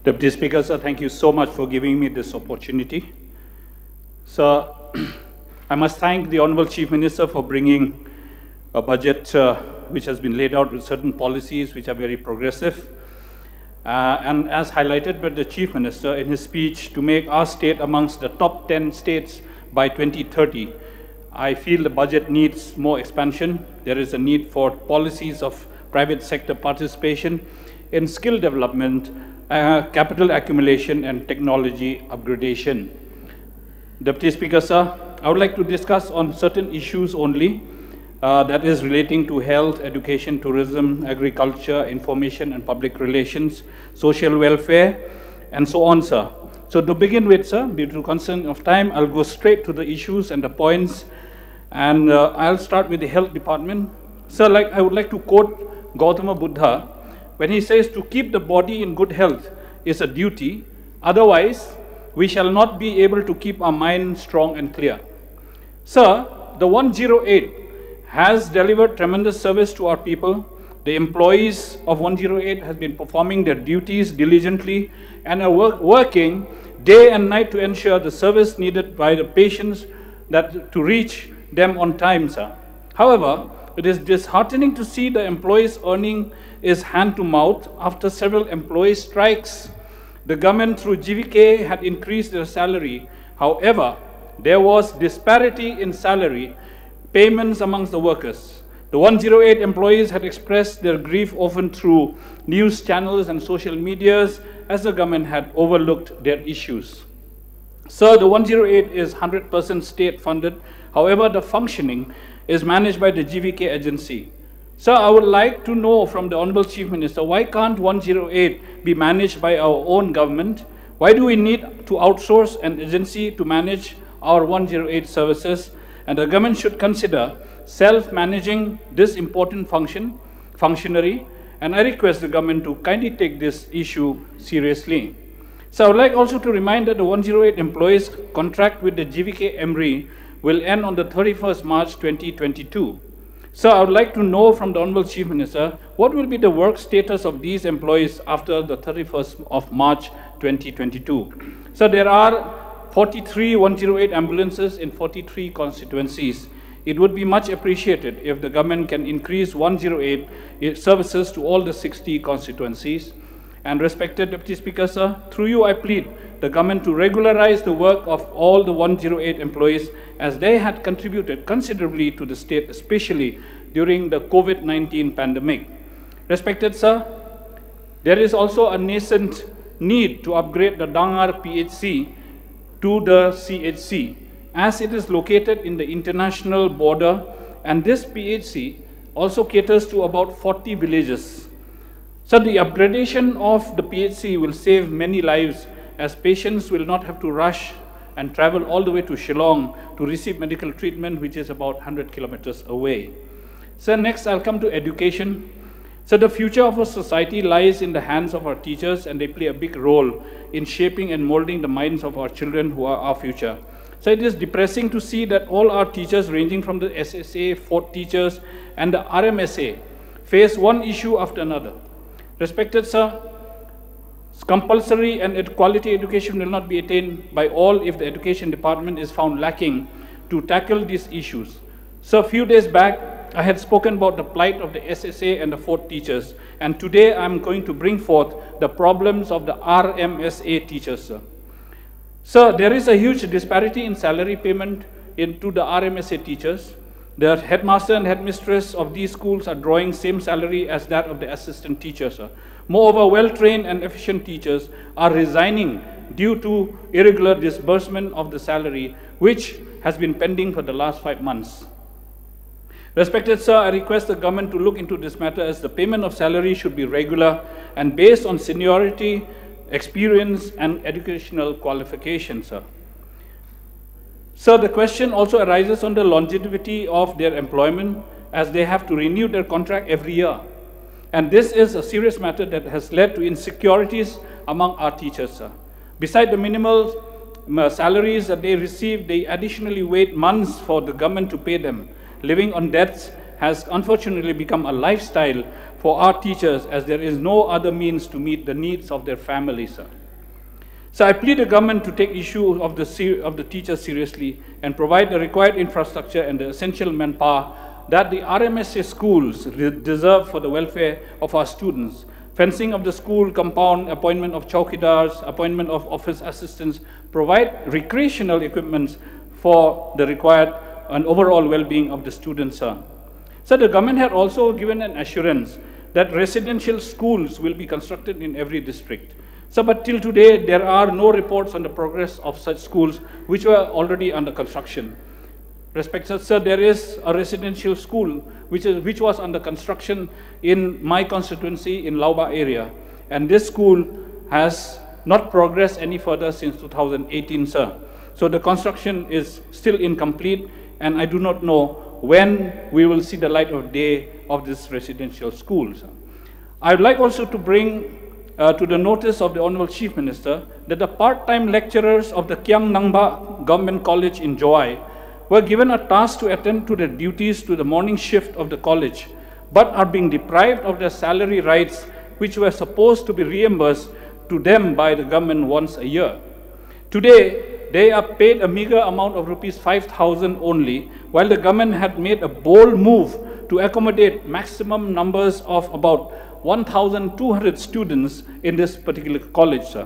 Deputy Speaker, sir, thank you so much for giving me this opportunity. Sir, I must thank the Honorable Chief Minister for bringing a budget which has been laid out with certain policies which are very progressive. And as highlighted by the Chief Minister in his speech, to make our state amongst the top 10 states by 2030, I feel the budget needs more expansion. There is a need for policies of private sector participation in skill development, capital accumulation, and technology upgradation. Deputy Speaker, sir, I would like to discuss on certain issues only, that is relating to health, education, tourism, agriculture, information and public relations, social welfare, and so on, sir. So to begin with, sir, due to concern of time, I'll go straight to the issues and the points, and I'll start with the health department. Sir, I would like to quote Gautama Buddha when he says, to keep the body in good health is a duty, otherwise we shall not be able to keep our mind strong and clear. Sir, the 108 has delivered tremendous service to our people. The employees of 108 have been performing their duties diligently and are working day and night to ensure the service needed by the patients to reach them on time, sir. However, it is disheartening to see the employees' earning is hand to mouth after several employee strikes. The government through GVK had increased their salary. However, there was disparity in salary payments amongst the workers. The 108 employees had expressed their grief often through news channels and social medias as the government had overlooked their issues. Sir, the 108 is 100% state funded. However, the functioning is managed by the GVK agency. Sir, I would like to know from the Honorable Chief Minister, why can't 108 be managed by our own government? Why do we need to outsource an agency to manage our 108 services? And the government should consider self-managing this important functionary, and I request the government to kindly take this issue seriously. So I would like also to remind that the 108 employees' contract with the GVK Emri will end on the 31st March 2022. So I would like to know from the Honorable Chief Minister, what will be the work status of these employees after the 31st of March 2022? So there are 43 108 ambulances in 43 constituencies. It would be much appreciated if the government can increase 108 services to all the 60 constituencies. And respected Deputy Speaker, sir, through you I plead the government to regularize the work of all the 108 employees, as they had contributed considerably to the state, especially during the COVID-19 pandemic. Respected sir, there is also a nascent need to upgrade the Dangar PHC to the CHC, as it is located in the international border, and this PHC also caters to about 40 villages. So the upgradation of the PHC will save many lives, as patients will not have to rush and travel all the way to Shillong to receive medical treatment, which is about 100 kilometers away. So next I'll come to education. So the future of our society lies in the hands of our teachers, and they play a big role in shaping and molding the minds of our children who are our future. So it is depressing to see that all our teachers, ranging from the SSA, Fort teachers, and the RMSA, face one issue after another. Respected sir, compulsory and quality education will not be attained by all if the education department is found lacking to tackle these issues. So a few days back, I had spoken about the plight of the SSA and the Fort teachers, and today I'm going to bring forth the problems of the RMSA teachers, sir. Sir, there is a huge disparity in salary payment to the RMSA teachers. The headmaster and headmistress of these schools are drawing same salary as that of the assistant teachers, sir. Moreover, well-trained and efficient teachers are resigning due to irregular disbursement of the salary, which has been pending for the last 5 months. Respected sir, I request the government to look into this matter, as the payment of salary should be regular and based on seniority, experience, and educational qualifications, sir. Sir, the question also arises on the longevity of their employment, as they have to renew their contract every year. And this is a serious matter that has led to insecurities among our teachers, sir. Besides the minimal salaries that they receive, they additionally wait months for the government to pay them. Living on debts has unfortunately become a lifestyle for our teachers, as there is no other means to meet the needs of their families, sir. So I plead the government to take issue of the teachers seriously and provide the required infrastructure and the essential manpower that the RMSA schools deserve for the welfare of our students. Fencing of the school compound, appointment of chowkidars, appointment of office assistants, provide recreational equipments for the required and overall well-being of the students. So the government had also given an assurance that residential schools will be constructed in every district. So, but till today, there are no reports on the progress of such schools which were already under construction. Respected sir, there is a residential school which was under construction in my constituency in Lauba area, and this school has not progressed any further since 2018, sir. So the construction is still incomplete, and I do not know when we will see the light of day of this residential school, sir. I would like also to bring to the notice of the Honorable Chief Minister that the part-time lecturers of the Kiang Nangba Government College in Joai were given a task to attend to their duties to the morning shift of the college, but are being deprived of their salary rights, which were supposed to be reimbursed to them by the government once a year. Today, they are paid a meager amount of rupees 5,000 only, while the government had made a bold move to accommodate maximum numbers of about 1,200 students in this particular college, sir.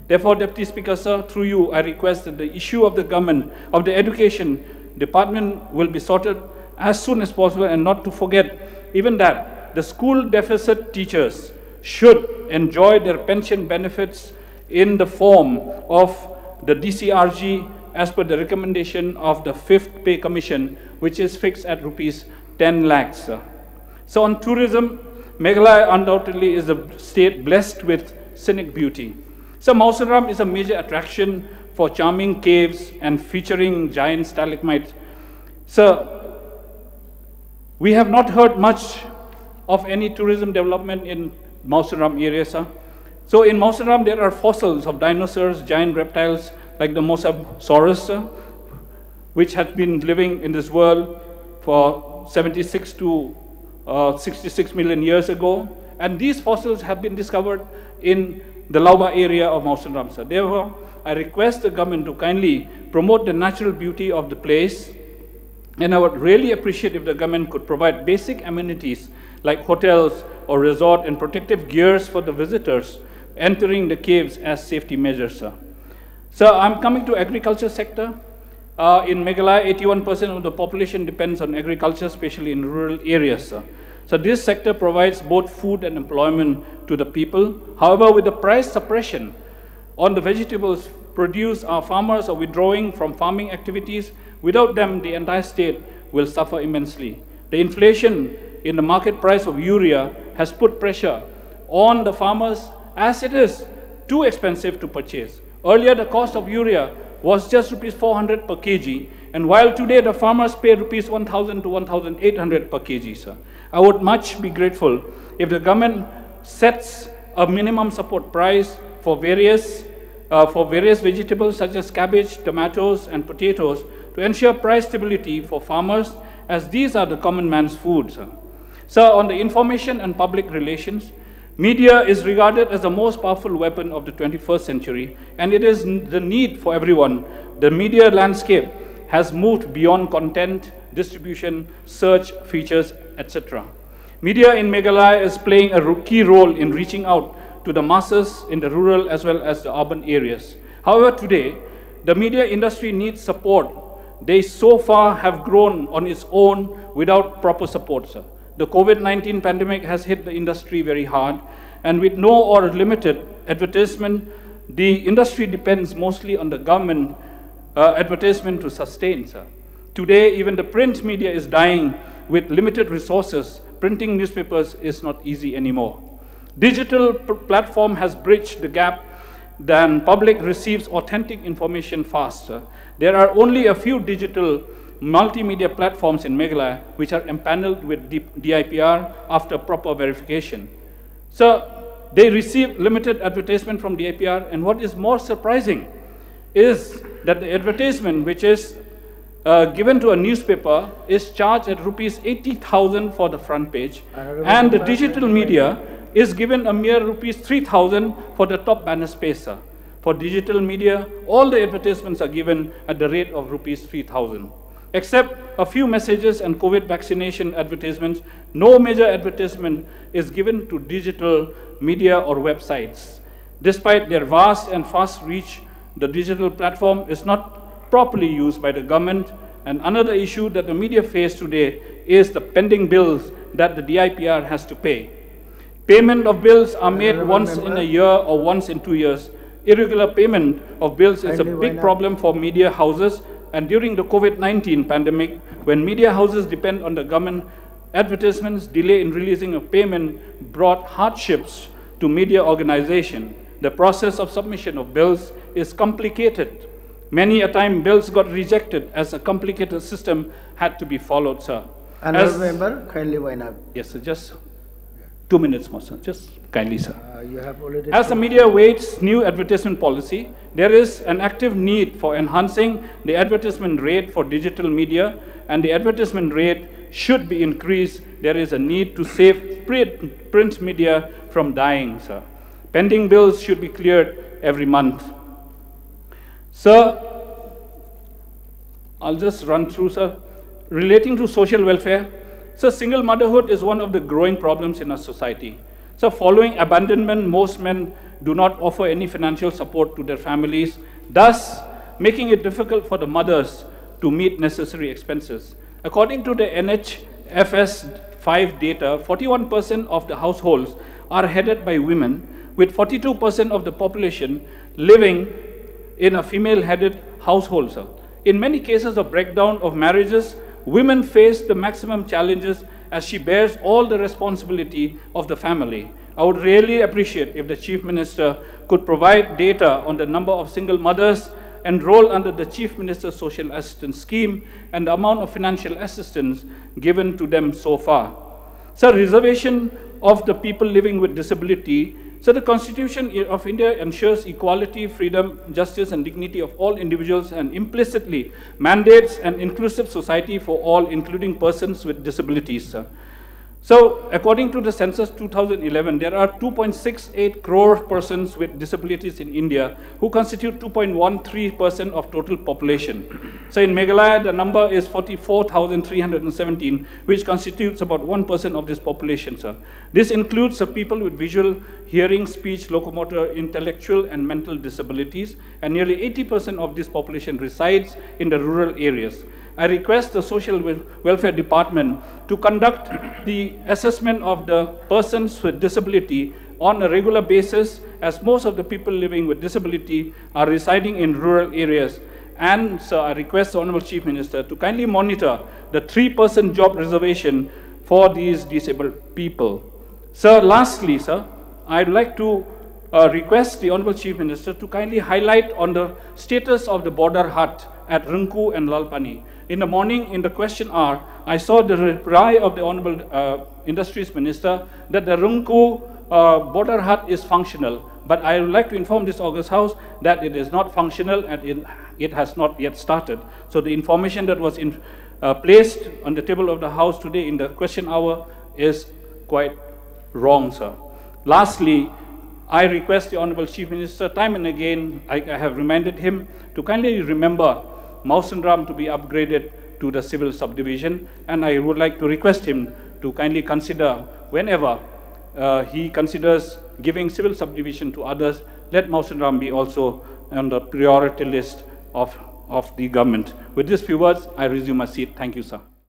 Therefore, Deputy Speaker, sir, through you, I request that the issue of the government, of the education department will be sorted as soon as possible, and not to forget even that the school deficit teachers should enjoy their pension benefits in the form of the DCRG as per the recommendation of the 5th Pay Commission, which is fixed at rupees 10 lakhs. Sir. So on tourism, Meghalaya undoubtedly is a state blessed with scenic beauty. So Mausaram is a major attraction for charming caves and featuring giant stalagmites. So we have not heard much of any tourism development in Mausaram area, sir. So in Mausaram there are fossils of dinosaurs, giant reptiles like the Mosasaurus, sir, which has been living in this world for 76 to 66 million years ago. And these fossils have been discovered in the Lauba area of Mausaram, sir. Therefore, I request the government to kindly promote the natural beauty of the place, and I would really appreciate if the government could provide basic amenities like hotels or resort and protective gears for the visitors entering the caves as safety measures, sir. So I'm coming to agriculture sector. In Meghalaya, 81% of the population depends on agriculture, especially in rural areas, sir. So this sector provides both food and employment to the people. However, with the price suppression on the vegetables produced, our farmers are withdrawing from farming activities. Without them, the entire state will suffer immensely. The inflation in the market price of urea has put pressure on the farmers, as it is too expensive to purchase. Earlier, the cost of urea was just rupees 400 per kg, and while today the farmers pay rupees 1,000 to 1,800 per kg, sir. I would much be grateful if the government sets a minimum support price for various vegetables such as cabbage, tomatoes, and potatoes to ensure price stability for farmers, as these are the common man's food, sir. Sir, on the information and public relations, media is regarded as the most powerful weapon of the 21st century, and it is the need for everyone. The media landscape has moved beyond content, distribution, search, features, etc. Media in Meghalaya is playing a key role in reaching out to the masses in the rural as well as the urban areas. However, today, the media industry needs support. They so far have grown on its own without proper support, sir. The COVID-19 pandemic has hit the industry very hard, and with no or limited advertisement, the industry depends mostly on the government advertisement to sustain, sir. Today, even the print media is dying with limited resources. Printing newspapers is not easy anymore. Digital platform has bridged the gap, then public receives authentic information faster. There are only a few digital multimedia platforms in Meghalaya which are empaneled with DIPR after proper verification. So they receive limited advertisement from DIPR, and what is more surprising is that the advertisement which is given to a newspaper is charged at rupees 80,000 for the front page, and the digital media is given a mere rupees 3,000 for the top banner space, sir. For digital media, all the advertisements are given at the rate of rupees 3,000. Except a few messages and COVID vaccination advertisements, no major advertisement is given to digital media or websites. Despite their vast and fast reach, the digital platform is not properly used by the government. And another issue that the media face today is the pending bills that the DIPR has to pay. Payment of bills are made once in a year or once in 2 years. Irregular payment of bills is a big problem for media houses, and during the COVID-19 pandemic, when media houses depend on the government, advertisements delay in releasing a payment brought hardships to media organization. The process of submission of bills is complicated. Many a time bills got rejected as a complicated system had to be followed, sir. Another member, kindly wind up. Yes, sir, just 2 minutes more, sir. Just kindly, sir. You have already. As the media awaits new advertisement policy, there is an active need for enhancing the advertisement rate for digital media, and the advertisement rate should be increased. There is a need to save print media from dying, sir. Pending bills should be cleared every month. Sir, I'll just run through, sir. Relating to social welfare, sir, single motherhood is one of the growing problems in our society. So following abandonment, most men do not offer any financial support to their families, thus making it difficult for the mothers to meet necessary expenses. According to the NHFS 5 data, 41% of the households are headed by women, with 42% of the population living in a female-headed household, sir. In many cases of breakdown of marriages, women face the maximum challenges as she bears all the responsibility of the family. I would really appreciate if the Chief Minister could provide data on the number of single mothers enrolled under the Chief Minister's Social Assistance Scheme and the amount of financial assistance given to them so far. Sir, reservation of the people living with disability. So the Constitution of India ensures equality, freedom, justice, and dignity of all individuals, and implicitly mandates an inclusive society for all, including persons with disabilities. So according to the census 2011, there are 2.68 crore persons with disabilities in India who constitute 2.13% of total population. So in Meghalaya, the number is 44,317, which constitutes about 1% of this population, sir. This includes people with visual, hearing, speech, locomotor, intellectual, and mental disabilities, and nearly 80% of this population resides in the rural areas. I request the Social Welfare Department to conduct the assessment of the persons with disability on a regular basis, as most of the people living with disability are residing in rural areas. And sir, I request the Honorable Chief Minister to kindly monitor the 3% job reservation for these disabled people. Sir, lastly, sir, I'd like to request the Honorable Chief Minister to kindly highlight on the status of the border hut at Rungku and Lalpani. In the morning, in the question hour, I saw the reply of the Honorable Industries Minister that the Rungku border hut is functional. But I would like to inform this August House that it is not functional and it has not yet started. So the information that was placed on the table of the House today in the question hour is quite wrong, sir. Lastly, I request the Honorable Chief Minister, time and again, I have reminded him to kindly remember Mausandram to be upgraded to the civil subdivision, and I would like to request him to kindly consider whenever he considers giving civil subdivision to others, let Mausandram be also on the priority list of the government. With these few words, I resume my seat. Thank you, sir.